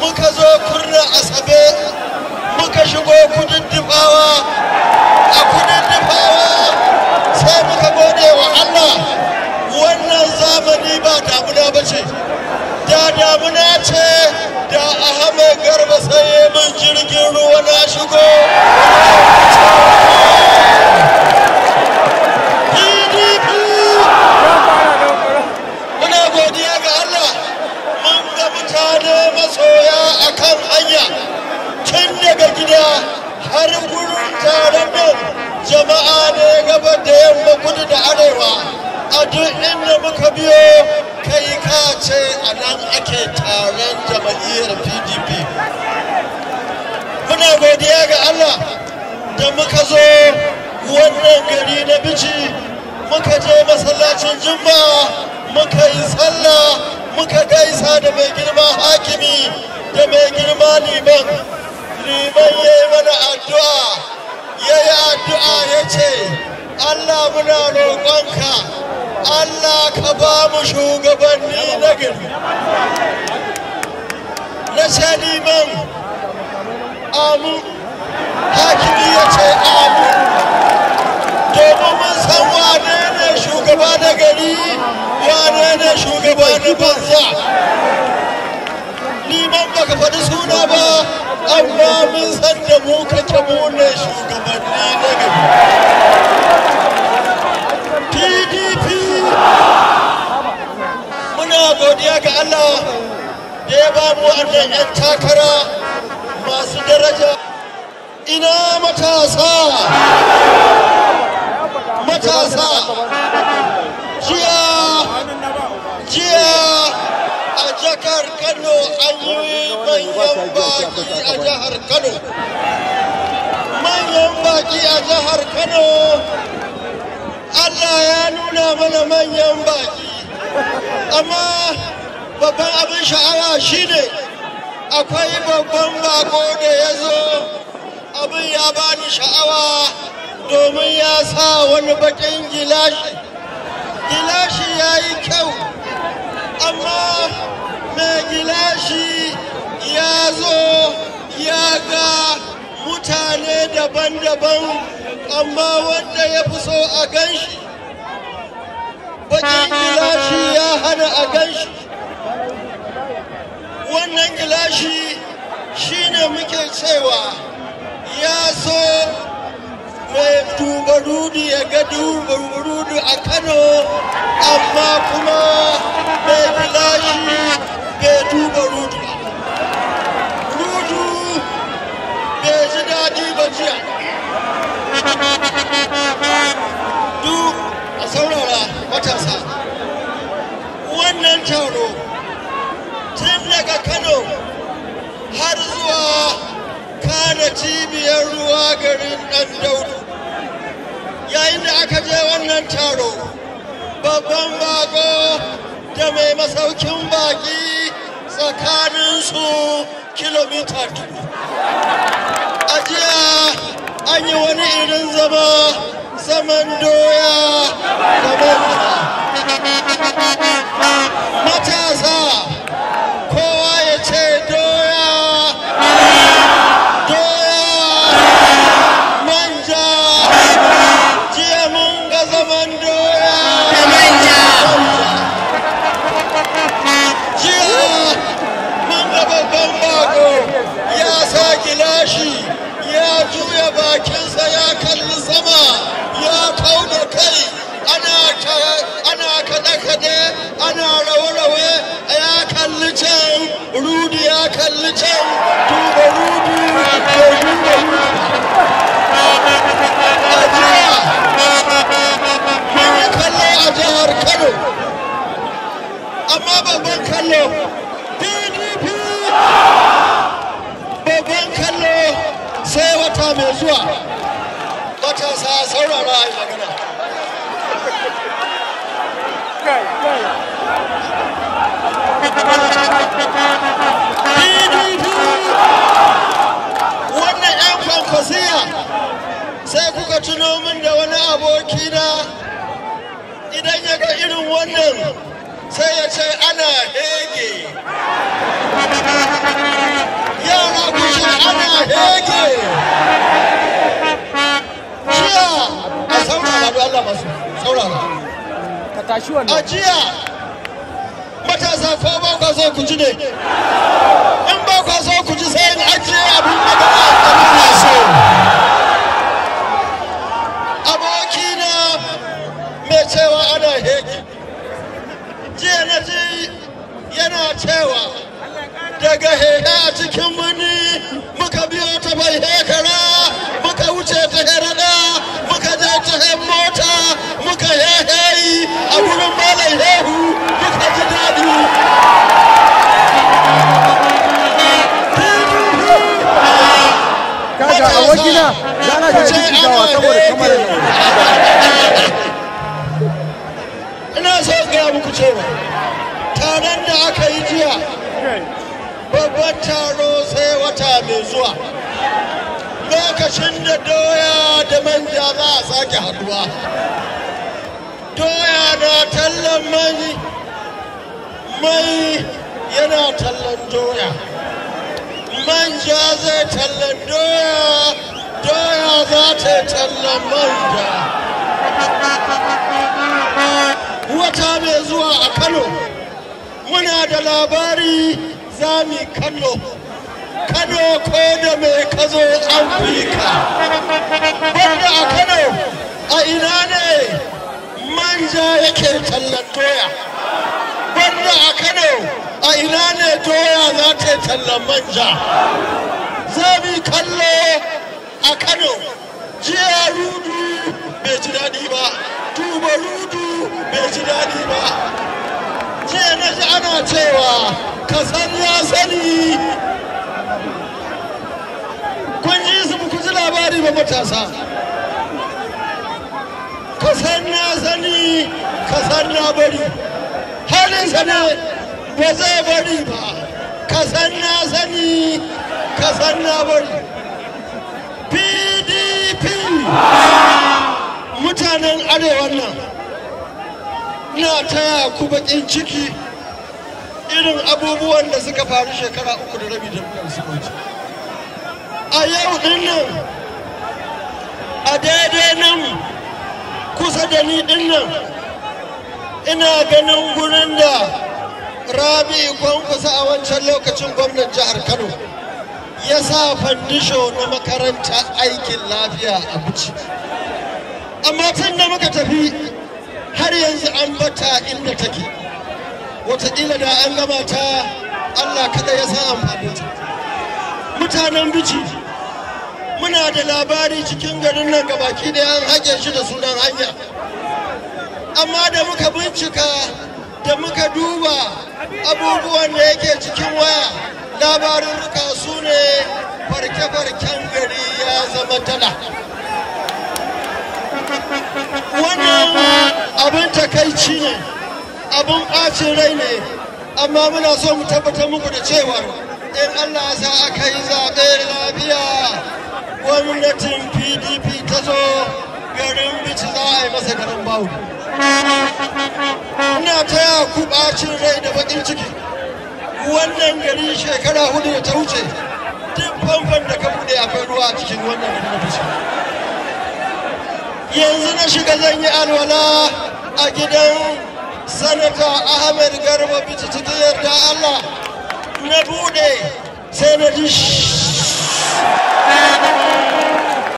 muka zo kurna Asabe muka shigo kudin Difawa a kudin Difawa sai muka gode wa Allah wannan zamani ba damuna ba ce da damuna ce da Ahmed Garba sai mun jirgin ruwa na shigo PDP muna godiya ga Allah mun ga mutane masoya akan hanya tun daga gida har gurin taron nan jama'a ne gaba da yamma kudu da arewa a duk inda muka biyo kai ka ce a nan ake taron jama'iyyar PDP muna godiya ga Allah da muka zo wannan gari na Bichi muka je masallacin Juma'a muka yi sallah muka gaisa da mai girma hakimi da mai girma liman ya yi mana addu'a ya yi addu'a ya ce Allah muna roƙonka Allah ka ba mu shugabanni na gari na ce liman amu hakimi ya ce amu domin mun san wane ne shugaba na gari wane ne shugaba na banza liman baka faɗi suna ba amma mun san da mu kake mu ne shugabanni na gari PDP muna godiya ga Allah da ya ba mu wannan 'yan takara masu daraja ina matasa jiya a jihar Kano an yi manyan baki a jihar Kano Allah ya nuna mana manyan baki amma babban abin sha'awa shine akwai babban bako da ya zo abin ya bani sha'awa domin ya sa wani bakin gilashi ya yi kyau amma mai gilashi ya zo ya ga mutane daban-daban amma wanda ya fi so a ganshi bakin gilashi ya hana a ganshi wannan gilashi shine muke cewa ya so mai dubarudu ya ga dubarudu a Kano amma kuma mai gilashi bai dubarudu rudu bai ji daɗi ba jiya duk a saurara matasa wannan taro tun daga Kano har zuwa Kana cibiyar ruwa garin ɗan Daudu yayin da aka je wannan taro babban bako da mai masaukin baki tsakaninsu kilomita 2 a jiya an yi wani irin zaman doya da manta matasa kowa ya ce doya manja jiya mun ga zaman doya da manja jiya mun ga babban bako ya sa gilashi ya juya bakinsa ya kalli sama ya kau da kai ana kaɗe-kaɗe ana rawe-rawe ya kalli can rudi ya kalli can duba rudi ko duba ajiya mun yi kallo a jihar Kano amma babban kallo PDP babban kallo sai wata mai zuwa matasa saurara a yi magana PDP wannan 'yan kwankwasiya sai kuka tuno min da wani abokina idan ya ga irin wannan sai ya ce ana hege masu saurara ka tashi wannan ajiya matasa ko ba kwa so ku ji ne in ba kwa so ku ji sai in ajiye abin magana da so abokina mai cewa ana heki jiya na ji yana cewa daga heka a cikin wani muka biyo ta bai hekara muka wuce ta herada muka je ta mota muka heheyi a wurin malai hehu muka ji daɗi kaga abokina yana da jikawa saboda kamar ina so ga muku cewa taron da aka yi jiya babban taro sai wata mai zuwa lokacin da doya da manja za a sake haduwa doya na tallan mai yana tallan doya manja zai tallan doya doya za ta tallan manja wata mai zuwa a Kano muna da labari za mu Kano ko da mai kazo an fika wanda a Kano a ina ne manja yake tallan doya wanda a Kano a ina ne doya za ta tallan manja za mu kallo a Kano jiya rudu bai ji daɗi ba tuba rudu bai ji daɗi ba jiya na ji ana cewa ka san ya sani kun ji su ku ji labari ba matasa ka san na sani ka san na bari halinsa ne ba zai bari ba ka san na sani ka san na bari PDP mutanen arewan nan na taya ku bakin ciki irin abubuwan da suka faru shekara 3 da rabi da suka wuce a yau din nan a daidai nan kusa da ni din nan ina ganin gurin da Rabi Kwankwasa a wancan lokacin gwamnan jihar Kano ya sa fandisho na makaranta aikin lafiya a Bichi amma tun da muka tafi har yanzu an bata inda take wataƙila da an gama ta Allah kada ya san amfani ta mutanen Bichi muna da labari cikin garin nan gabaki da an haƙe shi da sunan hanya amma da muka bincika da muka duba abubuwan da yake cikin waya labarurruka su ne farke-farken gari ya zama dala wannan abin takaici ne abin ɓacin rai ne amma muna so mu tabbatar muku da cewa in Allah ya sa aka yi zaɓe lafiya gwamnatin PDP ta zo garin Bichi za a yi masa garin bawu ina taya ku ɓacin rai da baƙin ciki wannan gari shekara 4 da ta wuce duk famfon da ka buɗe akwai ruwa a cikin wannan gari na Bichi yanzu na shiga zan yi alwala a gidan sanata Ahmed Garba Bichi cikin yarda Allah na buɗe